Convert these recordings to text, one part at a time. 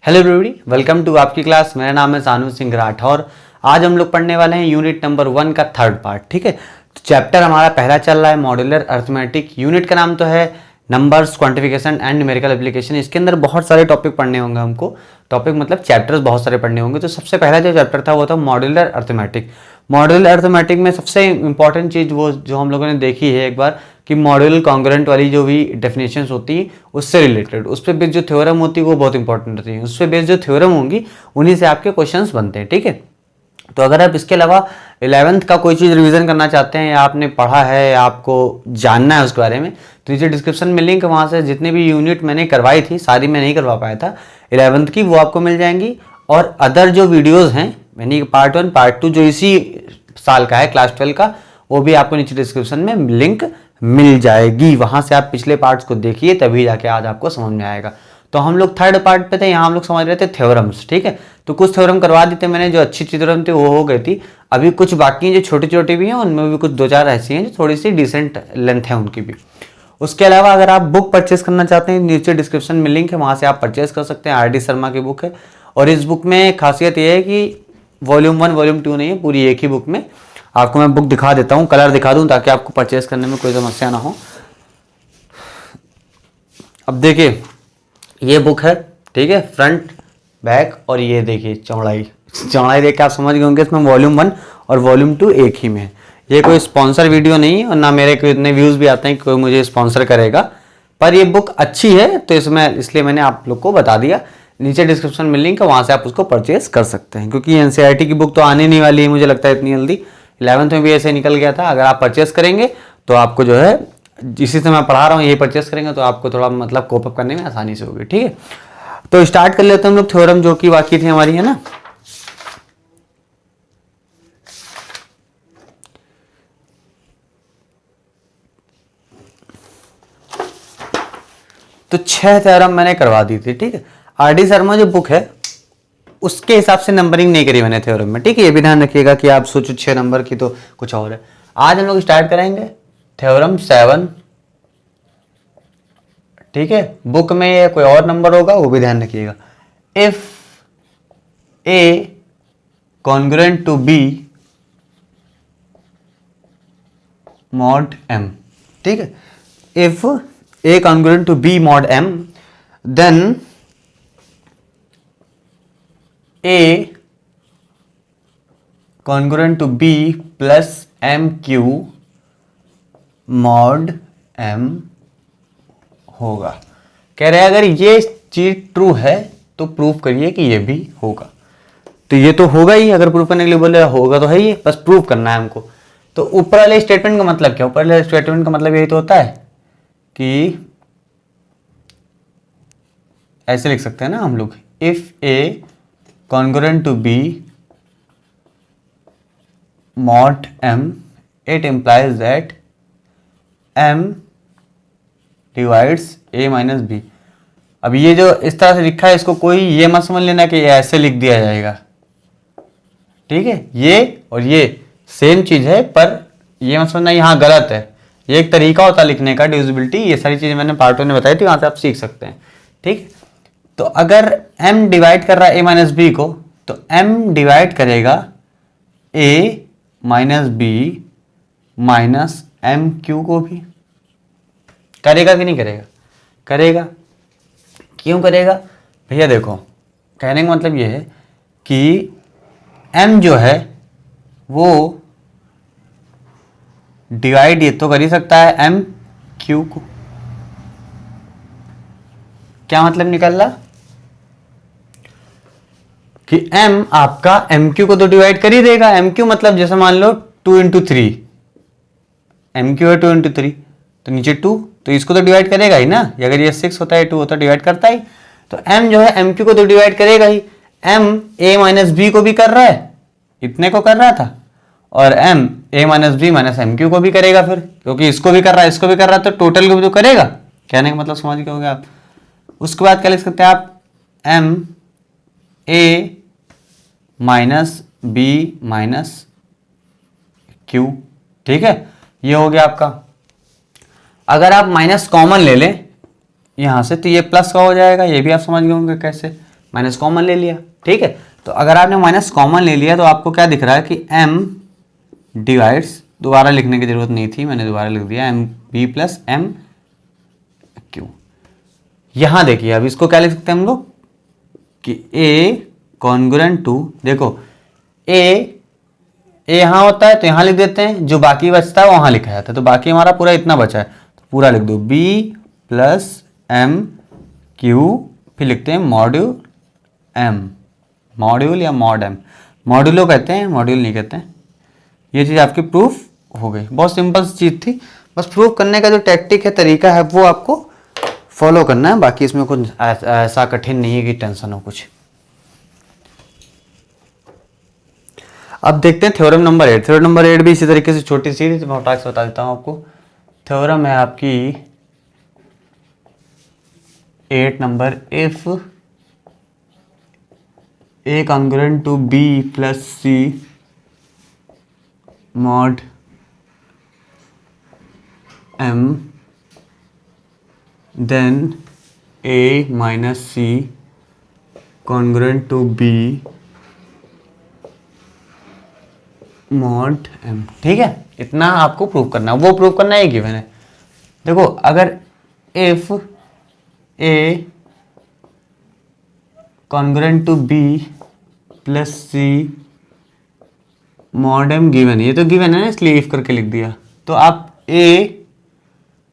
Hello everybody, welcome to आपकी class. मेरा नाम है सानू सिंह राठौर। आज हम लोग पढ़ने वाले हैं यूनिट नंबर 1 का थर्ड पार्ट। ठीक है, तो चैप्टर हमारा पहला चल रहा है मॉड्यूलर अर्थमेटिक। यूनिट का नाम तो है numbers, quantification and numerical application. इसके अंदर बहुत सारे टॉपिक पढ़ने होंगे हमको। टॉपिक मतलब चैप्टर्स बहुत सारे पढ़ने होंगे। तो सबसे पहला जो चैप्टर था वो था मॉड्यूलर अर्थमेटिक। मॉड्यूलर अर्थमेटिक में सबसे इंपॉर्टेंट चीज़ वो जो हम लोगों ने देखी है एक बार कि मॉड्यूलर कॉन्ग्रुएंट वाली जो भी डेफिनेशंस होती हैं उससे रिलेटेड, उस पर बेस्ड जो थ्योरम होती है वो बहुत इंपॉर्टेंट होती है। उस पर बेस्ड जो थ्योरम होंगी उन्हीं से आपके क्वेश्चंस बनते हैं। ठीक है, तो अगर आप इसके अलावा 11th का कोई चीज़ रिवीजन करना चाहते हैं या आपने पढ़ा है या आपको जानना है उसके बारे में, तो नीचे डिस्क्रिप्शन में लिंक, वहाँ से जितने भी यूनिट मैंने करवाई थी, सारी मैं नहीं करवा पाया था 11th की, वो आपको मिल जाएंगी। और अदर जो वीडियोज़ हैं यानी पार्ट 1 पार्ट 2 जो इसी साल का है क्लास 12 का, वो भी आपको नीचे डिस्क्रिप्शन में लिंक मिल जाएगी। वहाँ से आप पिछले पार्ट्स को देखिए, तभी जाके आज आपको समझ में आएगा। तो हम लोग थर्ड पार्ट पे थे, यहाँ हम लोग समझ रहे थे थ्योरम्स। ठीक है, तो कुछ थ्योरम करवा दी थे मैंने, जो अच्छी थ्योरम थी वो हो गई थी। अभी कुछ बाकी हैं जो छोटी छोटी भी हैं, उनमें भी कुछ 2-4 ऐसी हैं जो थोड़ी सी डिसेंट लेंथ है उनकी भी। उसके अलावा अगर आप बुक परचेस करना चाहते हैं, नीचे डिस्क्रिप्शन में लिंक है, वहाँ से आप परचेस कर सकते हैं। आर.डी. शर्मा की बुक है। और इस बुक में खासियत ये है कि वॉल्यूम 1 वॉल्यूम 2 नहीं है, पूरी एक ही बुक में। आपको मैं बुक दिखा देता हूँ, कलर दिखा दूँ ताकि आपको परचेस करने में कोई समस्या ना हो। अब देखिए ये बुक है, ठीक है, फ्रंट बैक, और ये देखिए चौड़ाई देख के आप समझ गए होंगे इसमें वॉल्यूम 1 और वॉल्यूम 2 एक ही में है। ये कोई स्पॉन्सर वीडियो नहीं है और ना मेरे को इतने व्यूज़ भी आते हैं कि कोई मुझे स्पॉन्सर करेगा, पर ये बुक अच्छी है तो इसलिए मैंने आप लोग को बता दिया। नीचे डिस्क्रिप्शन में लिंक है, वहाँ से आप उसको परचेस कर सकते हैं, क्योंकि एनसीईआरटी की बुक तो आने नहीं वाली है मुझे लगता है इतनी जल्दी। 11th में भी ऐसे निकल गया था। अगर आप परचेस करेंगे तो आपको जो है, जिसी से मैं पढ़ा रहा हूँ यही परचेस करेंगे तो आपको थोड़ा मतलब कोप अप करने में आसानी से होगी। ठीक है, तो स्टार्ट कर लेते हैं हम लोग थ्योरम जो कि बाकी थी हमारी, है ना। तो 6 थ्योरम मैंने करवा दी थी। ठीक है, आर.डी. शर्मा जो बुक है उसके हिसाब से नंबरिंग नहीं करी मैंने थ्योरम में। ठीक है, ये भी ध्यान रखिएगा कि आप सोचो 6 नंबर की तो कुछ और है। आज हम लोग स्टार्ट करेंगे थ्योरम 7। ठीक है, बुक में ये कोई और नंबर होगा वो भी ध्यान रखिएगा। If a congruent to b mod m. ठीक है, if a congruent to b mod m then a congruent to b plus m q mod m होगा। कह रहे हैं अगर ये चीज ट्रू है तो प्रूफ करिए कि ये भी होगा। तो ये तो होगा ही, अगर प्रूफ करने के लिए बोले होगा तो है ही, बस प्रूफ करना है हमको। तो ऊपर वाले स्टेटमेंट का मतलब क्या? ऊपर वाले स्टेटमेंट का मतलब यही तो होता है कि ऐसे लिख सकते हैं ना हम लोग, if a congruent to b mod m it implies that m divides a minus b. अब ये जो इस तरह से लिखा है इसको कोई ये मत समझ लेना कि ये ऐसे लिख दिया जाएगा। ठीक है, ये और ये सेम चीज है, पर ये मत समझना यहाँ गलत है। ये एक तरीका होता है लिखने का, डिविजिबिलिटी, ये सारी चीजें मैंने पार्ट 1 में बताई थी, वहां से आप सीख सकते हैं। ठीक, तो अगर m डिवाइड कर रहा है a माइनस बी को, तो m डिवाइड करेगा a minus b minus m q को भी। करेगा कि नहीं करेगा? करेगा। क्यों करेगा भैया? देखो, कहने का मतलब ये है कि m जो है वो डिवाइड ये तो कर ही सकता है एम क्यू को। क्या मतलब निकल रहा कि m आपका एम क्यू को तो डिवाइड कर ही देगा। एम क्यू मतलब जैसे मान लो 2 × 3, एम क्यू है 2 × 3, तो नीचे 2, तो इसको तो डिवाइड करेगा ही ना। अगर ये 6 होता है 2 होता है डिवाइड करता ही, तो m जो है एम क्यू को तो डिवाइड करेगा ही। m a माइनस बी को भी कर रहा है, इतने को कर रहा था, और m a minus b minus m q को भी करेगा फिर, क्योंकि इसको भी कर रहा है इसको भी कर रहा है, तो टोटल को भी तो करेगा। कहने का मतलब समझ गए होंगे आप। उसके बाद क्या लिख सकते हैं आप? m a minus b minus q. ठीक है, ये हो गया आपका। अगर आप माइनस कॉमन ले लें यहां से तो ये प्लस का हो जाएगा, ये भी आप समझ गए होंगे कैसे। माइनस कॉमन ले लिया, ठीक है। तो अगर आपने माइनस कॉमन ले लिया तो आपको क्या दिख रहा है कि m डिवाइड्स, दोबारा लिखने की जरूरत नहीं थी, मैंने दोबारा लिख दिया, m b plus m q. यहां देखिए अब इसको क्या लिख सकते हैं हम लोग कि a कॉन्ग्रुएंट टू, देखो a यहाँ होता है तो यहाँ लिख देते हैं, जो बाकी बचता है वहां लिखा जाता है, तो बाकी हमारा पूरा इतना बचा है तो पूरा लिख दो b प्लस एम क्यू, फिर लिखते हैं मॉड्यूल m, मॉड्यूल या मॉड m, मॉड्यूलो कहते हैं, मॉड्यूल नहीं कहते हैं। ये चीज़ आपकी प्रूफ हो गई, बहुत सिंपल चीज़ थी, बस प्रूफ करने का जो टैक्टिक है, तरीका है, वो आपको फॉलो करना है, बाकी इसमें कुछ ऐसा कठिन नहीं है कि टेंशन हो कुछ। अब देखते हैं थ्योरम नंबर 8। थ्योरम नंबर 8 भी इसी तरीके से छोटी सी थी, तो मैं फटाक से बता देता हूँ आपको। थ्योरम है आपकी 8 number, if a congruent to b plus c mod m, then a minus c congruent to b mod m, ठीक है। इतना आपको प्रूव करना है, वो प्रूव करना है गिवन है। देखो अगर if a congruent to b plus c mod m given है, ये तो गिवन है ना, इसलिए इफ करके लिख दिया। तो आप a,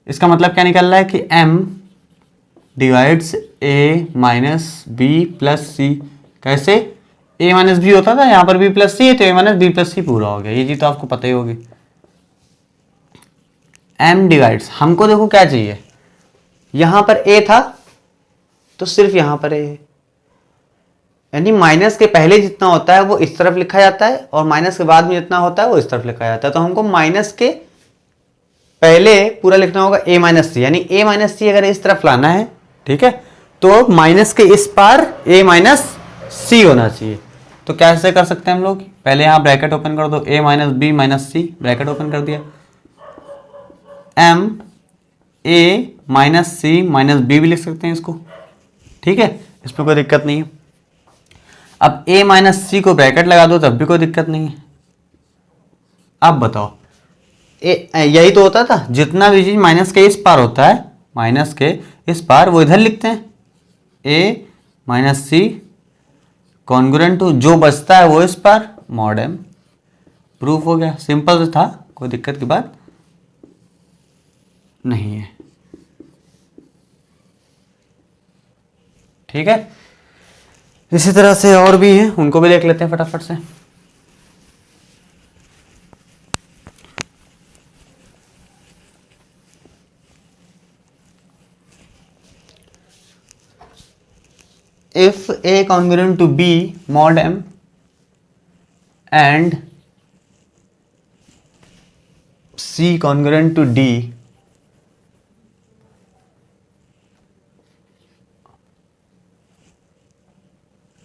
इसका मतलब क्या निकल रहा है कि m divides a minus B plus C. कैसे? a माइनस बी होता था, यहाँ पर b प्लस सी है तो a माइनस बी प्लस सी पूरा हो गया। ये चीज तो आपको पता ही होगी। m डिवाइड्स, हमको देखो क्या चाहिए, यहां पर a था तो सिर्फ यहां पर a है, यानी माइनस के पहले जितना होता है वो इस तरफ लिखा जाता है और माइनस के बाद में जितना होता है वो इस तरफ लिखा जाता है। तो हमको माइनस के पहले पूरा लिखना होगा a माइनस सी, यानी a माइनस सी अगर इस तरफ लाना है, ठीक है, तो माइनस के इस पार a माइनस सी होना चाहिए। तो कैसे कर सकते हैं हम लोग? पहले यहां ब्रैकेट ओपन कर दो, a minus b minus c, bracket open कर दिया, m a minus c minus b भी लिख सकते हैं इसको, ठीक है, इसमें कोई दिक्कत नहीं है। अब a माइनस सी को ब्रैकेट लगा दो तब भी कोई दिक्कत नहीं है। अब बताओ, यही तो होता था, जितना भी चीज माइनस के इस पार होता है, माइनस के इस पार, वो इधर लिखते हैं, a minus c congruent to जो बचता है वो इस पार, मॉड m। प्रूफ हो गया, सिंपल था, कोई दिक्कत की बात नहीं है, ठीक है। इसी तरह से और भी हैं, उनको भी देख लेते हैं फटाफट से। If a congruent to b mod m and c congruent to d,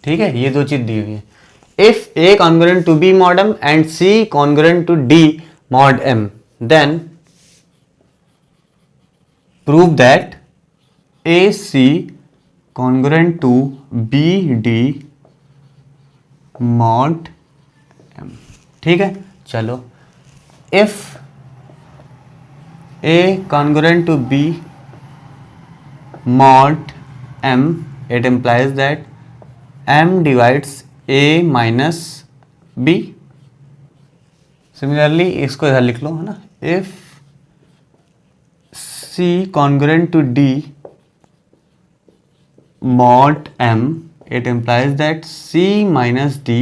ठीक है, ये दो चीज दी हुई है। If a congruent to b mod m and c congruent to d mod m, then prove that ac congruent to bd mod m, ठीक है। चलो, if a congruent to b mod m, it implies that m divides a minus b। Similarly इसको इधर लिख लो, है ना, if c congruent to d mod m, it implies that c minus d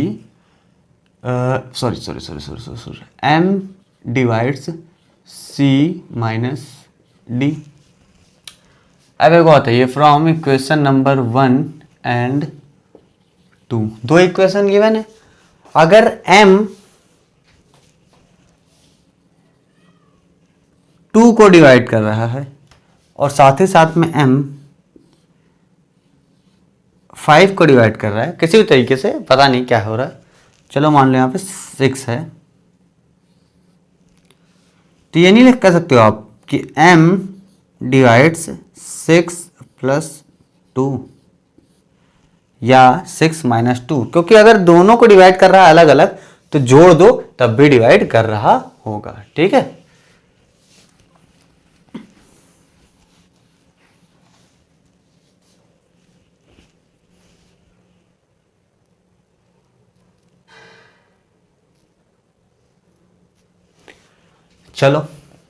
sorry m divides c minus d। अब एक बात है, ये फ्रॉम इक्वेशन नंबर 1 एंड 2, दो इक्वेशन गिवन है। अगर m 2 को डिवाइड कर रहा है और साथ ही साथ में m 5 को डिवाइड कर रहा है, किसी भी तरीके से, पता नहीं क्या हो रहा है, चलो मान लो यहाँ पे 6 है, तो ये नहीं लिख कर सकते हो आप कि m डिवाइड्स 6 प्लस 2, या 6 माइनस 2, क्योंकि अगर दोनों को डिवाइड कर रहा है अलग अलग तो जोड़ दो तब भी डिवाइड कर रहा होगा। ठीक है, चलो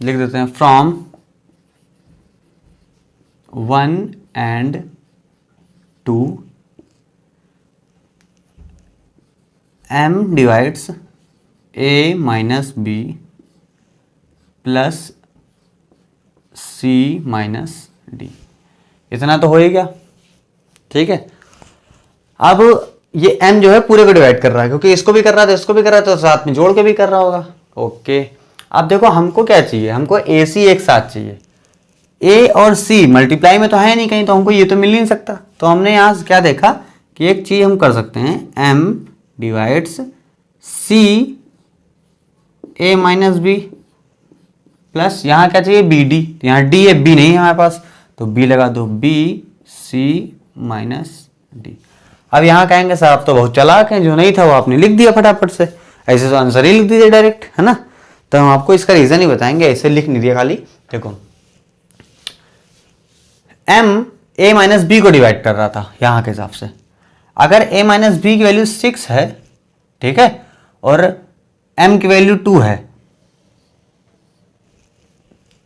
लिख देते हैं from 1 and 2 m divides a minus b plus c minus d। इतना तो हो ही गया। ठीक है, अब ये m जो है पूरे को डिवाइड कर रहा है, क्योंकि इसको भी कर रहा था इसको भी कर रहा था तो साथ में जोड़ के भी कर रहा होगा। ओके, अब देखो हमको क्या चाहिए, हमको ए सी एक साथ चाहिए। ए और सी मल्टीप्लाई में तो है नहीं कहीं, तो हमको ये तो मिल नहीं सकता। तो हमने यहाँ से क्या देखा कि एक चीज हम कर सकते हैं, m divides C A minus B plus यहाँ क्या चाहिए बी डी, यहाँ डी है बी नहीं है हमारे पास तो बी लगा दो, बी सी माइनस डी। अब यहाँ कहेंगे सर आप तो बहुत चालाक हैं, जो नहीं था वो आपने लिख दिया फटाफट से, ऐसे तो आंसर ही लिख दीजिए डायरेक्ट, है ना। तो हम आपको इसका रीजन ही बताएंगे, ऐसे लिख नहीं दिया खाली। देखो m a माइनस बी को डिवाइड कर रहा था यहाँ के हिसाब से, अगर a माइनस बी की वैल्यू 6 है, ठीक है, और m की वैल्यू 2 है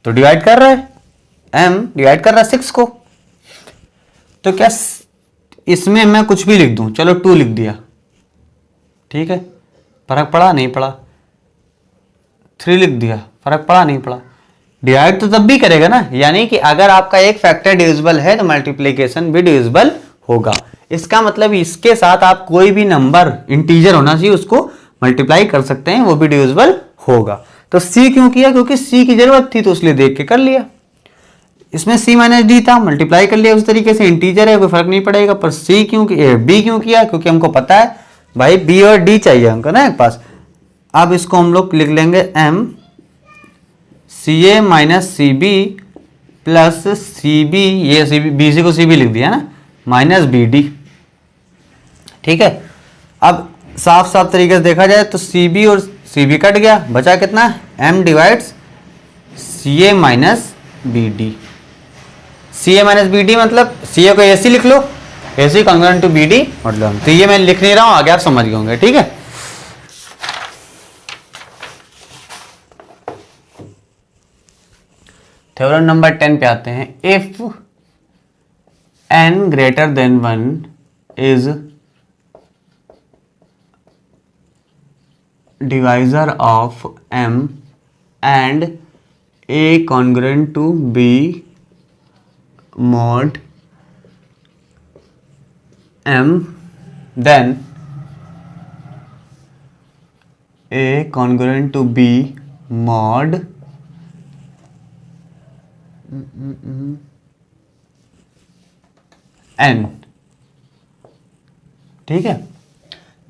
तो डिवाइड कर रहा है, m डिवाइड कर रहा है 6 को। तो क्या इसमें मैं कुछ भी लिख दूं, चलो 2 लिख दिया, ठीक है, फर्क पड़ा नहीं पड़ा, 3 लिख दिया, फर्क पड़ा नहीं पड़ा। डिवाइड तो तब भी करेगा ना, यानी कि अगर आपका एक फैक्टर डिविजिबल है तो मल्टीप्लिकेशन भी डिविजिबल होगा। इसका मतलब इसके साथ आप कोई भी नंबर इंटीजर होना चाहिए उसको मल्टीप्लाई कर सकते हैं, वो भी डिविजिबल होगा। तो सी क्यों किया, क्योंकि सी की जरूरत थी तो इसलिए देख के कर लिया। इसमें सी माइनस डी था, मल्टीप्लाई कर लिया उस तरीके से, इंटीजर है कोई फर्क नहीं पड़ेगा। पर सी क्यों बी क्यों किया, क्योंकि हमको पता है भाई बी और डी चाहिए हमको ना एक पास। अब इसको हम लोग लिख लेंगे M C A minus C B plus C B, ये सी बी बी सी को सी बी लिख दिया ना, माइनस बी डी। ठीक है, अब साफ साफ तरीके से देखा जाए तो सी बी और सी बी कट गया, बचा कितना, M divides C A minus B D. C A minus B D मतलब सी ए को ए सी लिख लो, A C congruent to B D मतलब, तो ये मैं लिख नहीं रहा हूं, आगे आप समझ गए होंगे। ठीक है, थ्योरम नंबर 10 पे आते हैं। If n greater than 1 is divisor of m and a congruent to b mod m, then a congruent to b mod n। ठीक है,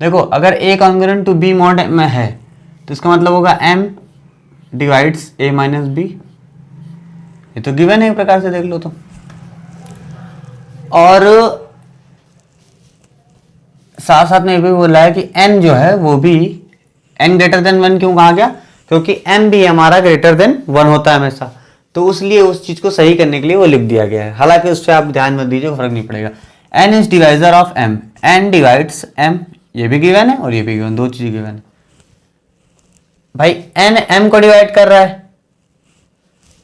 देखो अगर a congruent to b mod में है तो इसका मतलब होगा m divides a minus b, ये तो गिवन है एक प्रकार से देख लो तो। और साथ साथ में ये भी बोला है कि n जो है वो भी n ग्रेटर देन 1 क्यों कहा गया, क्योंकि m भी हमारा ग्रेटर देन 1 होता है हमेशा, तो उसलिए उस चीज को सही करने के लिए वो लिख दिया गया है। हालांकि उस पर आप ध्यान मत दीजिए, फर्क नहीं पड़ेगा। n is divisor of m, n divides m, ये भी गिवन है और ये भी गिवन, दो चीज गिवन है भाई। n m को डिवाइड कर रहा है,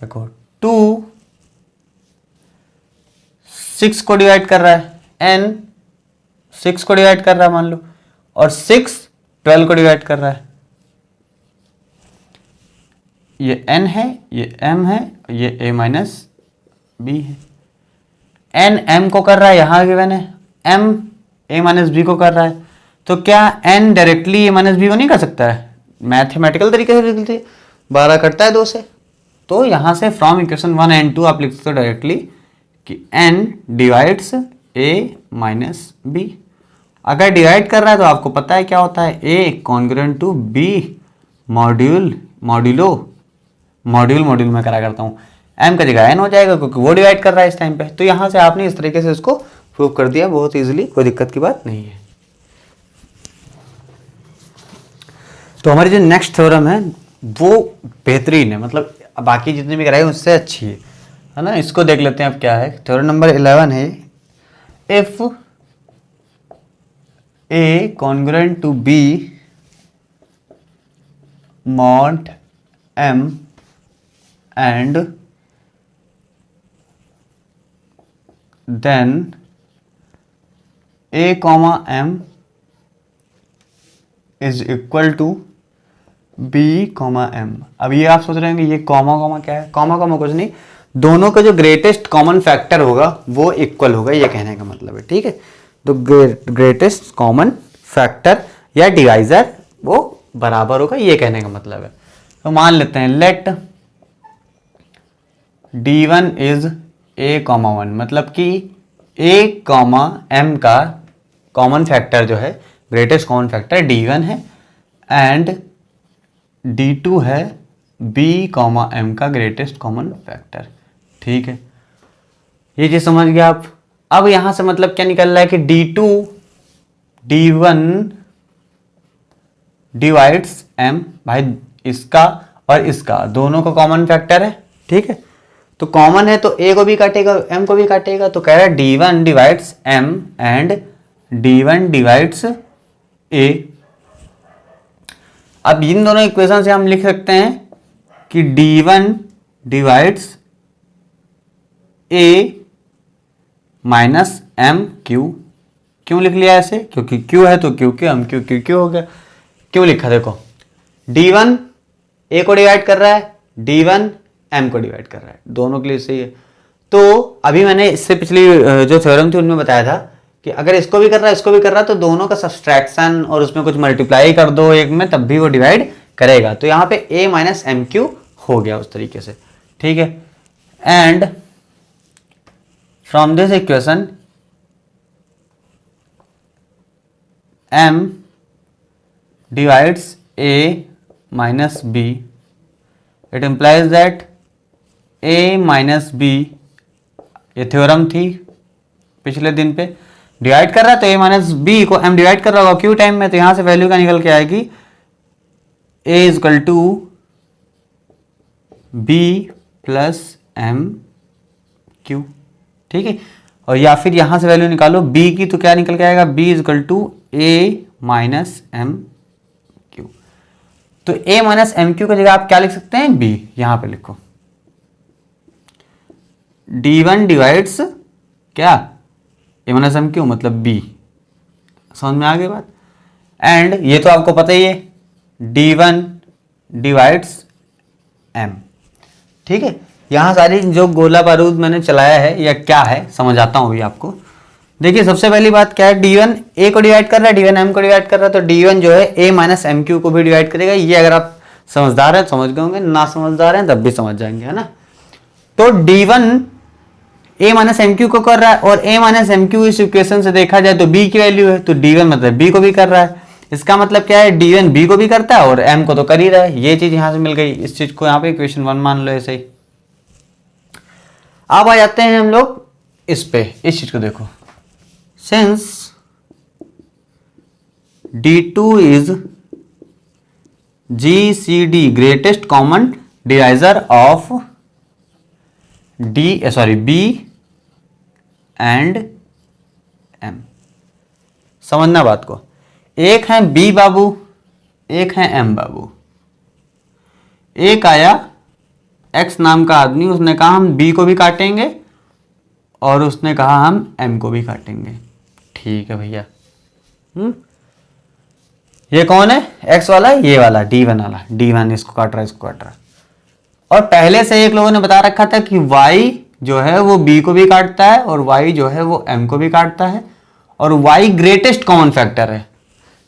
देखो 2 6 को डिवाइड कर रहा है, n 6 को डिवाइड कर रहा है मान लो, और 6 12 को डिवाइड कर रहा है। ये n है, ये m है, ये a माइनस बी है। n m को कर रहा है, यहां गिवन है, m a माइनस बी को कर रहा है, तो क्या n directly a minus b को नहीं कर सकता है, मैथमेटिकल तरीके से लिख लीजिए, 12 कटता है 2 से, तो यहां से फ्रॉम इक्वेशन 1 and 2 आप लिख सकते हो डायरेक्टली कि n divides a minus b. अगर डिवाइड कर रहा है तो आपको पता है क्या होता है, a congruent to b module में करा करता हूँ, m का जगह n हो जाएगा क्योंकि वो डिवाइड कर रहा है इस टाइम पे। तो यहाँ से आपने इस तरीके से इसको प्रूव कर दिया बहुत इजीली, कोई दिक्कत की बात नहीं है। तो हमारी जो नेक्स्ट थ्योरम है वो बेहतरीन है, मतलब बाकी जितनी भी कराई उससे अच्छी है ना। इसको देख लेते हैं अब क्या है। थ्योरम नंबर 11 है, if a congruent to b mod m and then a comma m is equal to b comma m। अब ये आप सोच रहे हैं कि ये कॉमा क्या है? कॉमा कुछ नहीं, दोनों का जो ग्रेटेस्ट कॉमन फैक्टर होगा वो इक्वल होगा, ये कहने का मतलब है। ठीक है, तो ग्रेटेस्ट कॉमन फैक्टर या डिवाइजर वो बराबर होगा, ये कहने का मतलब है। तो मान लेते हैं लेट d1 इज a,1, मतलब कि a, m का कॉमन फैक्टर जो है, ग्रेटेस्ट कॉमन फैक्टर d1 है, एंड d2 है b, m का ग्रेटेस्ट कॉमन फैक्टर। ठीक है, ये चीज समझ गया आप। अब यहां से मतलब क्या निकल रहा है कि d2 d1 डिवाइड्स m, भाई इसका और इसका दोनों का कॉमन फैक्टर है। ठीक है, तो कॉमन है तो a को भी काटेगा m को भी काटेगा, तो कह रहा है d1 divides m and d1 divides a। अब इन दोनों इक्वेशन से हम लिख सकते हैं कि d1 divides a minus m q। क्यों लिख लिया ऐसे? क्योंकि q है तो q m q हो गया। क्यों लिखा? देखो d1 a को डिवाइड कर रहा है, d1 m को डिवाइड कर रहा है, दोनों के लिए सही है। तो अभी मैंने इससे पिछली जो थ्योरम थी उनमें बताया था कि अगर इसको भी कर रहा है इसको भी कर रहा है तो दोनों का सब्सट्रैक्शन और उसमें कुछ मल्टीप्लाई कर दो एक में, तब भी वो डिवाइड करेगा। तो यहाँ पे a माइनस एम क्यू हो गया उस तरीके से। ठीक है, and from this equation m divides a minus b, it implies that a minus b, ये थ्योरम थी पिछले दिन पे, डिवाइड कर रहा है तो a माइनस बी को m डिवाइड कर रहा होगा q टाइम में, तो यहां से वैल्यू का निकल के आएगी a is equal to b plus m q. ठीक है, और या फिर यहां से वैल्यू निकालो b की, तो क्या निकल के आएगा b is equal to a minus m q. तो a माइनस एम क्यू की जगह आप क्या लिख सकते हैं? b, यहां पे लिखो d1 डिवाइड्स क्या a माइनस एम क्यू मतलब b। समझ में आ गई बात? एंड ये तो आपको पता ही है d1 डिवाइड्स m। ठीक है, यहां सारी जो गोला बारूद मैंने चलाया है या क्या है समझ आता हूं अभी आपको। देखिए सबसे पहली बात क्या है, d1 a को डिवाइड कर रहा है, d1 m को डिवाइड कर रहा है, तो d1 जो है a माइनस एम क्यू को भी डिवाइड करेगा। ये अगर आप समझदार हैं समझ गए होंगे, ना समझदार हैं तब भी समझ जाएंगे, है ना। तो d1 a minus m q को कर रहा है और a माइनस एम क्यू इस इक्वेशन से देखा जाए तो b की वैल्यू है, तो d1 मतलब b को भी कर रहा है। इसका मतलब क्या है, d1 b को भी करता है और m को तो कर ही रहा है। ये चीज यहां से मिल गई, इस चीज को यहाँ पे इक्वेशन 1 मान लो ऐसे ही। अब आ जाते हैं हम लोग इस पे, इस चीज को देखो, since d2 is GCD greatest common divisor of b and m। समझना बात को, एक है b बाबू, एक है m बाबू। एक आया x नाम का आदमी, उसने कहा हम b को भी काटेंगे और उसने कहा हम m को भी काटेंगे। ठीक है भैया, ये कौन है? x वाला, ये वाला d1 वाला, d1 इसको काट रहा है इसको काट रहा है। और पहले से एक लोगों ने बता रखा था कि y जो है वो b को भी काटता है और y जो है वो m को भी काटता है, और y ग्रेटेस्ट कॉमन फैक्टर है।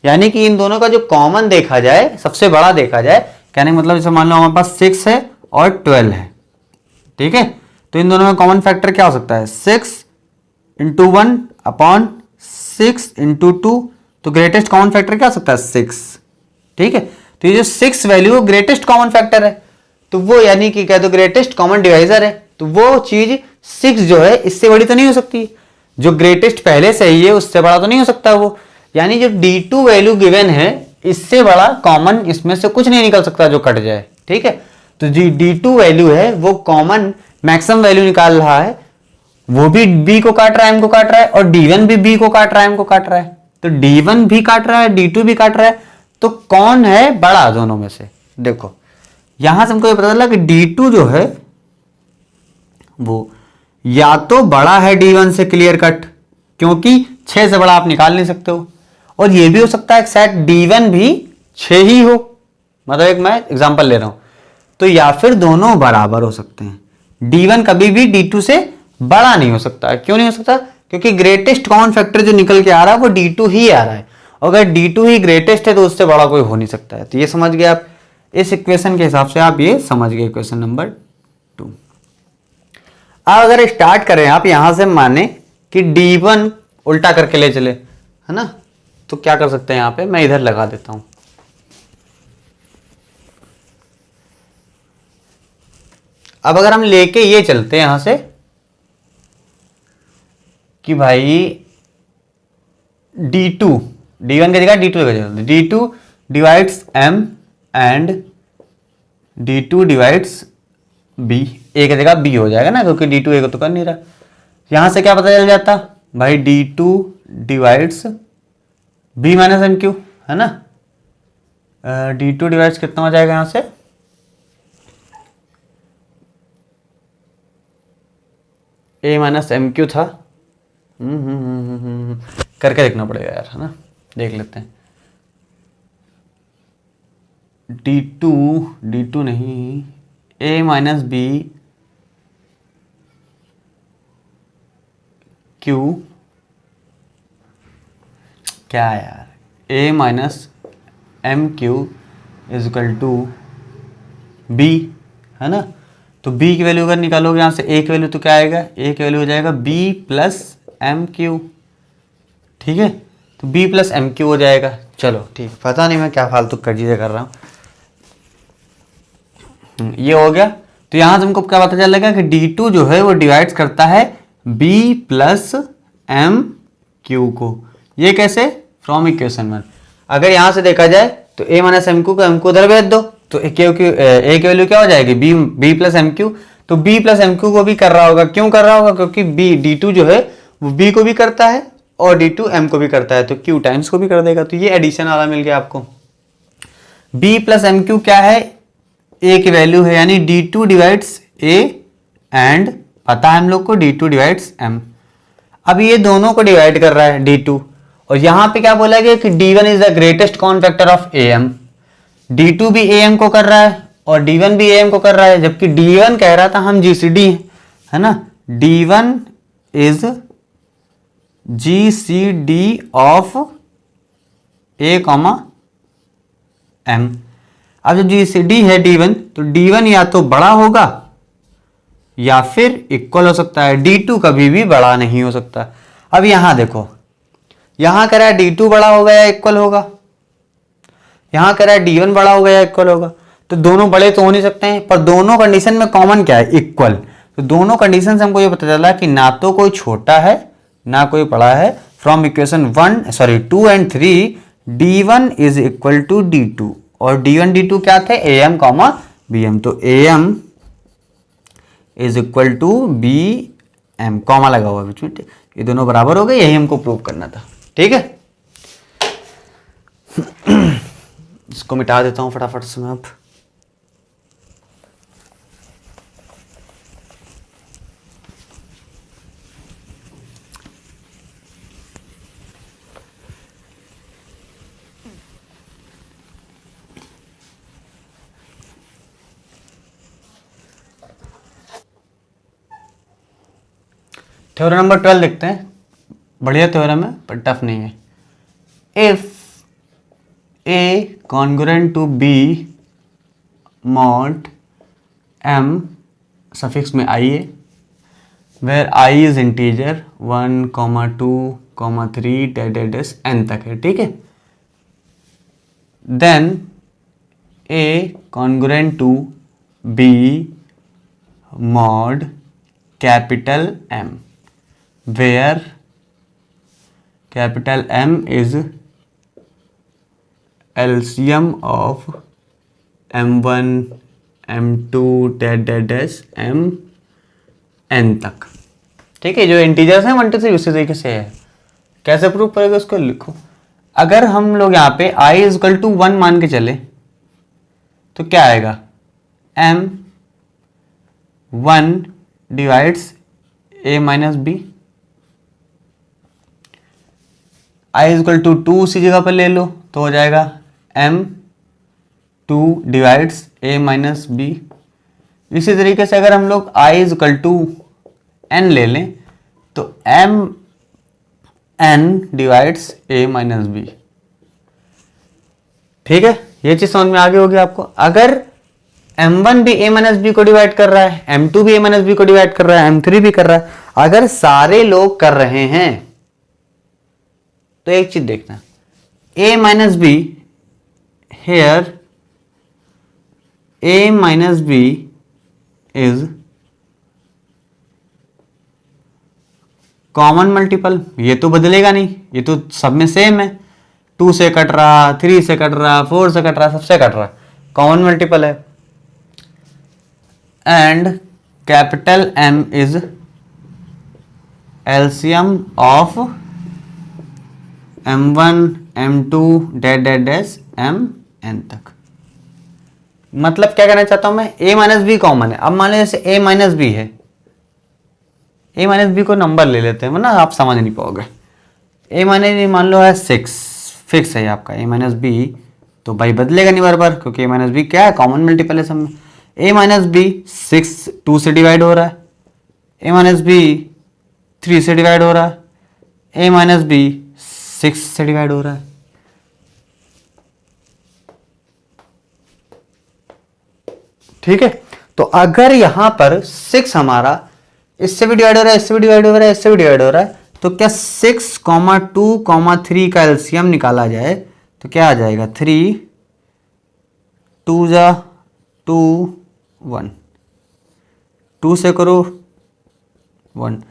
यानी कि इन दोनों का जो कॉमन देखा जाए, सबसे बड़ा देखा जाए, कहने का मतलब जैसे मान लो हमारे पास 6 है और 12 है। ठीक है, तो इन दोनों में कॉमन फैक्टर क्या हो सकता है? 6 इंटू 1 अपॉन 6 इंटू 2, तो ग्रेटेस्ट कॉमन फैक्टर क्या हो सकता है? 6। ठीक है, तो ये जो 6 वैल्यू ग्रेटेस्ट कॉमन फैक्टर है, तो वो यानी कि क्या, तो ग्रेटेस्ट कॉमन डिवाइजर है, तो वो चीज 6 जो है इससे बड़ी तो नहीं हो सकती। जो ग्रेटेस्ट पहले से ही है उससे बड़ा तो नहीं हो सकता वो, यानी जो D2 वैल्यू गिवन है इससे बड़ा कॉमन इसमें से कुछ नहीं निकल सकता जो कट जाए, ठीक है। तो जो D2 वैल्यू है वो कॉमन मैक्सिमम वैल्यू निकाल रहा है, वो भी B को काट रहा है, M को काट रहा है, और D1 भी B को काट रहा है, M को काट रहा है। तो D1 भी काट रहा है, D2 भी काट रहा है, तो कौन है बड़ा दोनों में से? देखो यहां से हमको ये पता चला कि D2 जो है वो या तो बड़ा है D1 से क्लियर कट, क्योंकि 6 से बड़ा आप निकाल नहीं सकते हो, और ये भी हो सकता है सेट D1 भी 6 ही हो, मतलब एक मैं एग्जांपल ले रहा हूं। तो या फिर दोनों बराबर हो सकते हैं, D1 कभी भी D2 से बड़ा नहीं हो सकता। क्यों नहीं हो सकता? क्योंकि ग्रेटेस्ट कॉमन फैक्टर जो निकल के आ रहा है वो D2 ही आ रहा है, अगर D2 ही ग्रेटेस्ट है तो उससे बड़ा कोई हो नहीं सकता है। तो ये समझ गए आप, इस इक्वेशन के हिसाब से आप ये समझ गए इक्वेशन नंबर 2। अब अगर स्टार्ट करें आप यहां से, माने कि D1 उल्टा करके ले चले, है ना, तो क्या कर सकते हैं यहां पे, मैं इधर लगा देता हूं। अब अगर हम लेके ये चलते हैं यहां से कि भाई D2 D1 की जगह D2 का जगह D2 divides M and D2 divides B, A की जगह B हो जाएगा ना, क्योंकि D2 A को तो कर नहीं रहा। यहां से क्या पता चल जाता भाई, D2 divides B minus MQ, है ना। D2 डिवाइड्स कितना हो जाएगा यहां से, A माइनस MQ था, करके देखना पड़ेगा यार, है ना, देख लेते हैं। D2 नहीं, A माइनस B Q, क्या है यार, A minus MQ is equal to B, है ना। तो B की वैल्यू अगर निकालोगे यहां से, A की वैल्यू तो क्या आएगा, A की वैल्यू हो जाएगा B प्लस MQ, ठीक है। तो B प्लस MQ हो जाएगा। चलो ठीक, पता नहीं मैं क्या फालतू कर चीजें कर रहा हूं, ये हो गया। तो यहां से हमको क्या पता चलेगा कि D2 जो है वो डिवाइड करता है B प्लस MQ को। ये कैसे, फ्रॉम इक्वेशन 1। अगर यहां से देखा जाए तो A माइनस MQ को MQ उधर भेज दो, तो A की वैल्यू क्या हो जाएगी, B प्लस MQ। तो B प्लस MQ को भी कर रहा होगा, क्यों कर रहा होगा, क्योंकि D2 जो है वो B को भी करता है और D2 M को भी करता है, तो Q टाइम्स को भी कर देगा। तो ये एडिशन वाला मिल गया आपको। B प्लस MQ क्या है, A की वैल्यू है, यानी D2 डिवाइड्स A एंड पता है हम लोग को D2 डिवाइड्स M। अब ये दोनों को डिवाइड कर रहा है D2, और यहां पे क्या बोला गया कि D1 is the greatest common factor of AM। D2 भी AM को कर रहा है और D1 भी AM को कर रहा है, जबकि D1 कह रहा था हम GCD है ना, D1 is GCD of A, M। अब जब GCD है D1, तो D1 या तो बड़ा होगा या फिर इक्वल हो सकता है, D2 कभी भी बड़ा नहीं हो सकता। अब यहां देखो, यहां कह रहा है D2 बड़ा होगा या इक्वल होगा, यहां कह रहा है D1 बड़ा होगा या इक्वल होगा। तो दोनों बड़े तो हो नहीं सकते हैं, पर दोनों कंडीशन में कॉमन क्या है, इक्वल। तो दोनों कंडीशन से हमको ये पता चला कि ना तो कोई छोटा है ना कोई बड़ा है। From equation 2 and 3 D1 is equal to D2, और D1 D2 क्या थे, AM BM। तो AM is equal to BM, comma लगा हुआ बीच में, ये दोनों बराबर हो गए, यही हमको प्रूव करना था, ठीक है। इसको मिटा देता हूं फटाफट से मैं अब। थ्योरम नंबर 12 लिखते हैं, बढ़िया थ्योरम है पर टफ नहीं है। If A congruent to B mod M suffix में I है, where I is integer 1, 2, 3 n तक है, ठीक है। Then A congruent to B mod capital M, where capital M is LCM of M1 M2 dash Mn तक। ठीक है, जो इंटीजर्स हैं 1 2 3 उसी तरीके से है। कैसे प्रूव करेगा उसको लिखो। अगर हम लोग यहाँ पे I इज इक्वल टू 1 मान के चले तो क्या आएगा, M1 divides A minus b, I is equal to 2 उसी जगह पर ले लो तो हो जाएगा M2 divides A minus B. इसी तरीके से अगर हम लोग I is equal to n ले लें तो Mn divides A minus b. ठीक है, ये चीज समझ में आगे होगी आपको। अगर M1 भी A माइनस बी को डिवाइड कर रहा है, M2 भी A माइनस बी को डिवाइड कर रहा है, M3 भी कर रहा है, अगर सारे लोग कर रहे हैं तो एक चीज देखना, A minus b here, A minus b is common multiple. ये तो बदलेगा नहीं, ये तो सब में सेम है, 2 से कट रहा, 3 से कट रहा, 4 से कट रहा, सबसे कट रहा, कॉमन मल्टीपल है। And capital M is LCM of M1 M2 dash Mn तक। मतलब क्या कहना चाहता हूं मैं, A माइनस बी कॉमन है। अब मान लो जैसे A माइनस बी है, A माइनस बी को नंबर ले लेते हैं, वरना आप समझ नहीं पाओगे। A माइनस बी मान लो है 6, फिक्स है आपका A माइनस बी, तो भाई बदलेगा नहीं बार बार, क्योंकि A माइनस बी क्या है, कॉमन मल्टीपल है सब में। A माइनस बी 6 2 से डिवाइड हो रहा है, A माइनस बी 3 से डिवाइड हो रहा है, A माइनस बी 6 से डिवाइड हो रहा है। ठीक है, तो अगर यहां पर 6 हमारा इससे भी डिवाइड हो रहा है, इससे भी डिवाइड हो रहा है, इससे भी डिवाइड हो रहा है, तो क्या 6, 2, 3 का एलसीएम निकाला जाए तो क्या आ जाएगा, 3 2 जा 2 1, 2 से करो 1,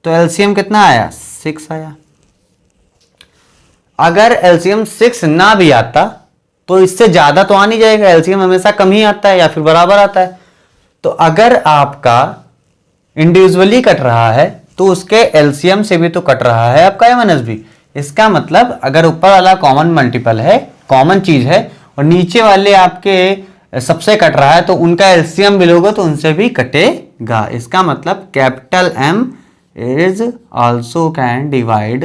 तो एलसीएम कितना आया, 6 आया। अगर एलसीएम 6 ना भी आता तो इससे ज्यादा तो आ नहीं जाएगा, एलसीएम हमेशा कम ही आता है या फिर बराबर आता है। तो अगर आपका इंडिविजुअली कट रहा है तो उसके एलसीएम से भी तो कट रहा है आपका A माइनस बी। इसका मतलब अगर ऊपर वाला कॉमन मल्टीपल है, कॉमन चीज है, और नीचे वाले आपके सबसे कट रहा है तो उनका एलसीएम भी लोगे तो उनसे भी कटेगा। इसका मतलब capital M is also can divide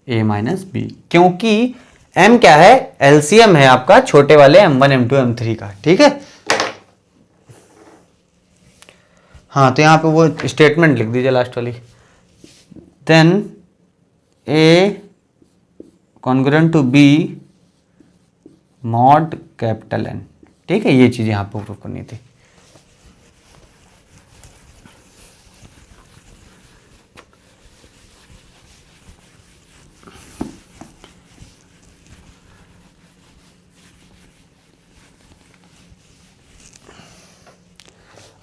A minus b, क्योंकि M क्या है, एलसीएम है आपका छोटे वाले M1 M2 M3 का। ठीक है, हाँ तो यहां पे वो स्टेटमेंट लिख दीजिए लास्ट वाली, then A congruent to B mod capital N। ठीक है, ये चीज यहां पे प्रूव करनी थी।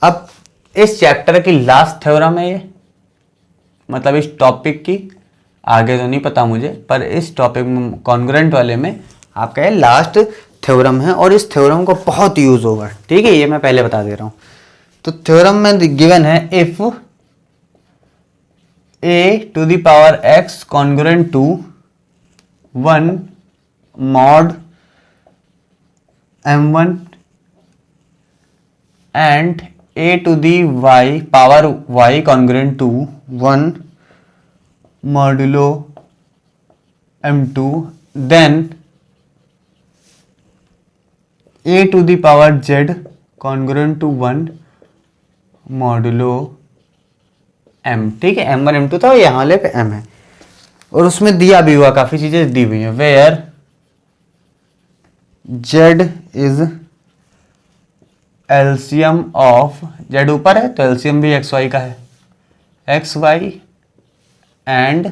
अब इस चैप्टर की लास्ट थ्योरम है ये, मतलब इस टॉपिक की, आगे तो नहीं पता मुझे, पर इस टॉपिक में कॉन्ग्रुएंट वाले में आपका ये लास्ट थ्योरम है और इस थ्योरम को बहुत यूज होगा। ठीक है, ये मैं पहले बता दे रहा हूं। तो थ्योरम में गिवन है, if a to the power x congruent to 1 mod m1 and a to the y power y congruent to 1 modulo m2, then a to the power z congruent to 1 modulo m। ठीक है, m1 m2 था, यहाँ ले पे m है, और उसमें दिया भी हुआ, काफी चीजें दी हुई है, where z is LCM of, z ऊपर है तो एलसीएम भी एक्स वाई का है, एक्स वाई एंड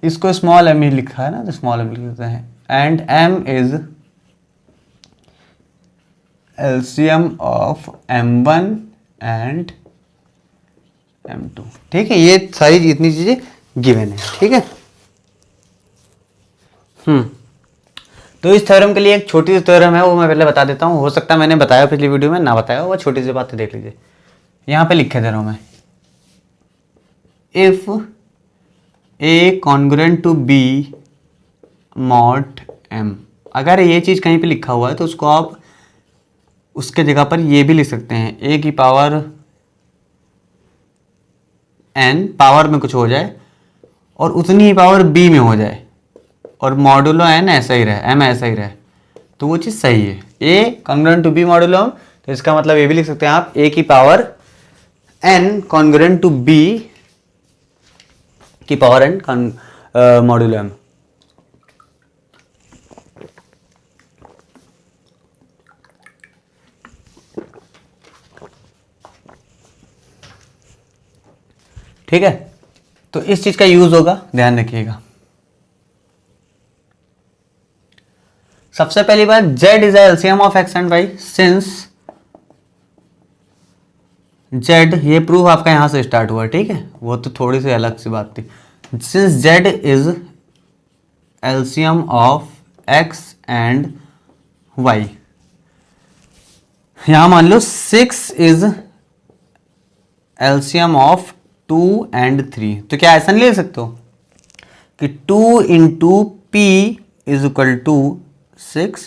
इसको स्मॉल एम ही लिखा है ना, तो स्मॉल एम लिख देते हैं, and m is LCM of M1 and m2। ठीक है, ये सारी इतनी चीजें गिवन है। ठीक है। तो इस थ्योरम के लिए एक छोटी सी थ्योरम है, वो मैं पहले बता देता हूँ। हो सकता है मैंने बताया पिछली वीडियो में, ना बताया, वो छोटी सी बात देख लीजिए। यहाँ पे लिखे दे रहा हूँ मैं, if a congruent to b mod m। अगर ये चीज कहीं पे लिखा हुआ है तो उसको आप उसके जगह पर ये भी लिख सकते हैं, ए की पावर n, पावर में कुछ हो जाए और उतनी ही पावर b में हो जाए और मॉडुलो n ऐसा ही रहे, m ऐसा ही रहे, तो वो चीज़ सही है। a congruent to b modulo m, तो इसका मतलब ये भी लिख सकते हैं आप, a की power n congruent to b की पावर n मॉडुलो m। ठीक है, तो इस चीज का यूज होगा, ध्यान रखिएगा। सबसे पहली बात, z is LCM of x and y since z, ये प्रूफ आपका यहां से स्टार्ट हुआ। ठीक है, वो तो थोड़ी सी अलग सी बात थी। Since z is LCM of x and y, यहां मान लो 6 इज एलसीएम ऑफ 2 एंड 3, तो क्या ऐसा नहीं ले सकते हो कि 2 into p is equal to 6,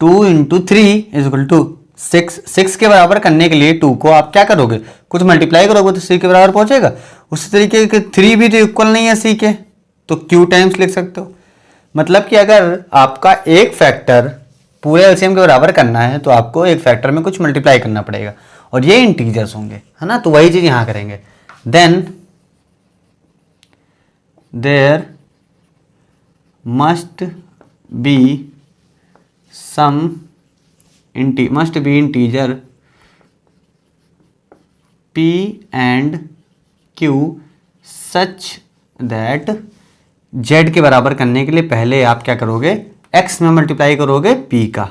2 into 3 is equal to 6। 6 के बराबर करने के लिए 2 को आप क्या करोगे, कुछ मल्टीप्लाई करोगे तो c के बराबर पहुंचेगा। उसी तरीके के 3 भी तो इक्वल नहीं है c के, तो q टाइम्स लिख सकते हो। मतलब कि अगर आपका एक फैक्टर पूरे एलसीएम के बराबर करना है तो आपको एक फैक्टर में कुछ मल्टीप्लाई करना पड़ेगा, और ये इंटीजर्स होंगे, है ना, तो वही चीज यहां करेंगे। Then there must be integer p and q such that z के बराबर करने के लिए पहले आप क्या करोगे, x में मल्टीप्लाई करोगे p का,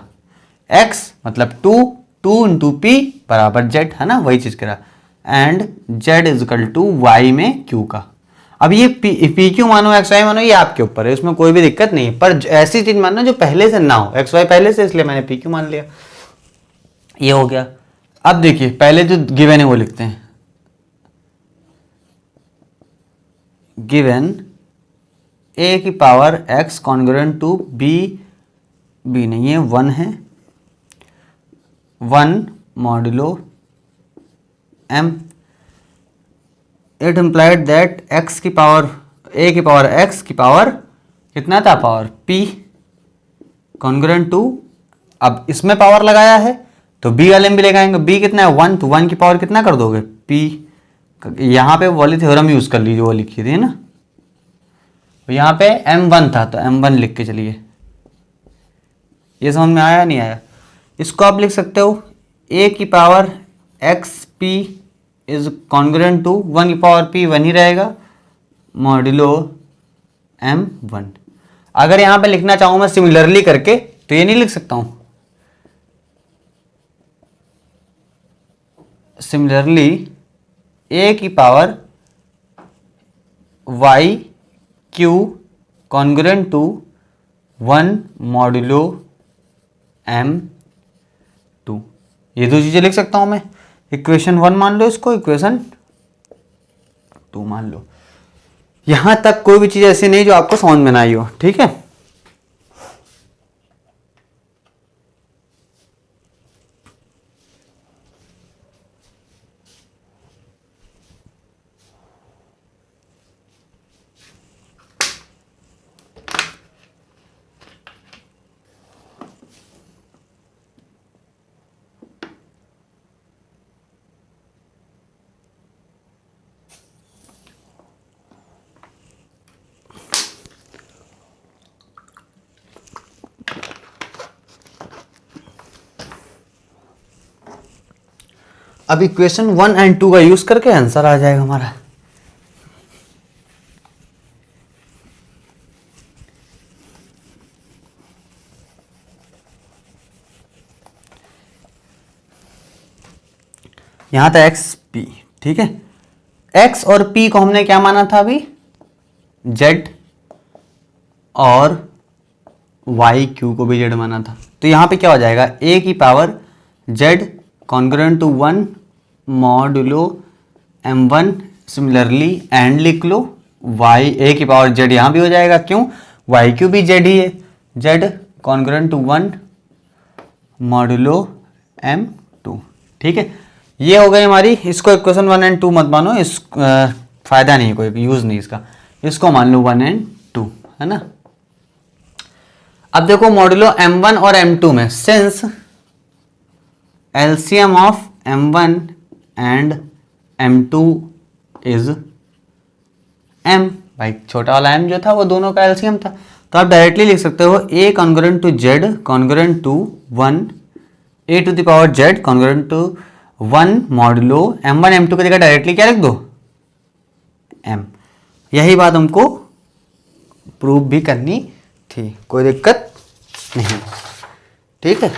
x मतलब 2 इंटू पी बराबर z, है ना, वही चीज करा, and z is equal to y में q का। अब ये पी क्यू मानो एक्स वाई मानो, ये आपके ऊपर है, इसमें कोई भी दिक्कत नहीं है, पर ऐसी चीज मानना जो पहले से ना हो, एक्स वाई पहले से, इसलिए मैंने पी क्यू मान लिया। ये हो गया। अब देखिए पहले जो गिवन है वो लिखते हैं, गिवन ए की power x congruent to b, b नहीं है 1 है, 1 modulo m, it implied that x की पावर, a की पावर x की पावर कितना था, पावर p कॉन्ग्रुएंट टू, अब इसमें पावर लगाया है तो b वाले में भी लगाएंगे, b कितना है 1, तो 1 की पावर कितना कर दोगे p, यहां पे वाली थ्योरम यूज कर लीजिए, वो लिखी थी ना, तो यहां पे m1 था तो m1 लिख के चलिए। ये समझ में आया नहीं आया? इसको आप लिख सकते हो a की power x p is congruent to 1 की पावर p 1 ही रहेगा, मॉड्यूलो m1। अगर यहां पे लिखना चाहूं मैं सिमिलरली करके तो ये नहीं लिख सकता हूं, सिमिलरली a की power y q congruent to 1 modulo m2, ये दो चीजें लिख सकता हूं मैं। इक्वेशन 1 मान लो इसको, इक्वेशन 2 मान लो। यहां तक कोई भी चीज ऐसी नहीं जो आपको समझ में ना आई हो। ठीक है, अब इक्वेशन 1 एंड 2 का यूज करके आंसर आ जाएगा हमारा। यहाँ था एक्स पी, ठीक है। एक्स और पी को हमने क्या माना था अभी, जेड, और वाई क्यू को भी जेड माना था। तो यहाँ पे क्या हो जाएगा, ए की power z congruent to 1 modulo m1, similarly and लिख लो वाई ए की पावर जेड, यहाँ भी हो जाएगा, क्यों, वाई क्यू भी जेड ही है, Z congruent to 1 modulo m2, ठीक है। ये हो गई हमारी, इसको इक्वेशन 1 एंड 2 मत मानो, इस फायदा नहीं, कोई यूज नहीं इसका, इसको मान लो 1 एंड 2, है ना। अब देखो मॉडुलो m1 और m2 में, since LCM of m1 and m2 is m, भाई छोटा वाला m जो था वो दोनों का एलसीएम था, तो आप डायरेक्टली लिख सकते हो a congruent to z congruent to 1, a to the power z congruent to 1 modulo m1 m2 की जगह डायरेक्टली क्या लिख दो, m। यही बात हमको प्रूव भी करनी थी, कोई दिक्कत नहीं, ठीक है।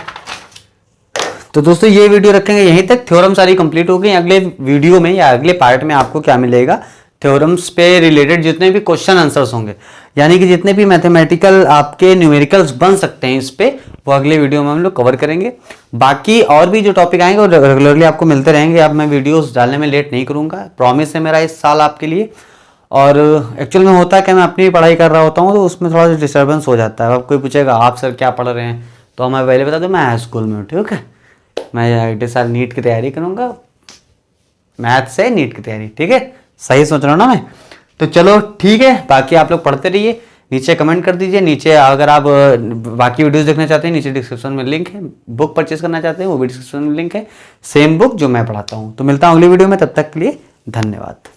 तो दोस्तों ये वीडियो रखेंगे यहीं तक, थ्योरम सारी कंप्लीट हो गई। अगले वीडियो में या अगले पार्ट में आपको क्या मिलेगा, थ्योरम्स पे रिलेटेड जितने भी क्वेश्चन आंसर्स होंगे, यानी कि जितने भी मैथमेटिकल आपके न्यूमेरिकल्स बन सकते हैं इस पे, वो अगले वीडियो में हम लोग कवर करेंगे। बाकी और भी जो टॉपिक आएंगे वो रेगुलरली आपको मिलते रहेंगे। अब मैं वीडियोस डालने में लेट नहीं करूंगा, प्रॉमिस है मेरा इस साल आपके लिए। और एक्चुअल में होता है कि मैं अपनी पढ़ाई कर रहा होता हूँ तो उसमें थोड़ा सा डिस्टर्बेंस हो जाता है। अब कोई पूछेगा आप सर क्या पढ़ रहे हैं, तो मैं पहले बता दूँ मैं हाई स्कूल में हूँ, ठीक है। मैं अगले साल नीट की तैयारी करूँगा, मैथ से नीट की तैयारी, ठीक है, सही सोच रहा हूँ ना मैं। तो चलो ठीक है, बाकी आप लोग पढ़ते रहिए, नीचे कमेंट कर दीजिए। नीचे अगर आप बाकी वीडियोस देखना चाहते हैं, नीचे डिस्क्रिप्शन में लिंक है, बुक परचेज करना चाहते हैं वो भी डिस्क्रिप्शन में लिंक है, सेम बुक जो मैं पढ़ाता हूँ। तो मिलता हूँ अगली वीडियो में, तब तक के लिए धन्यवाद।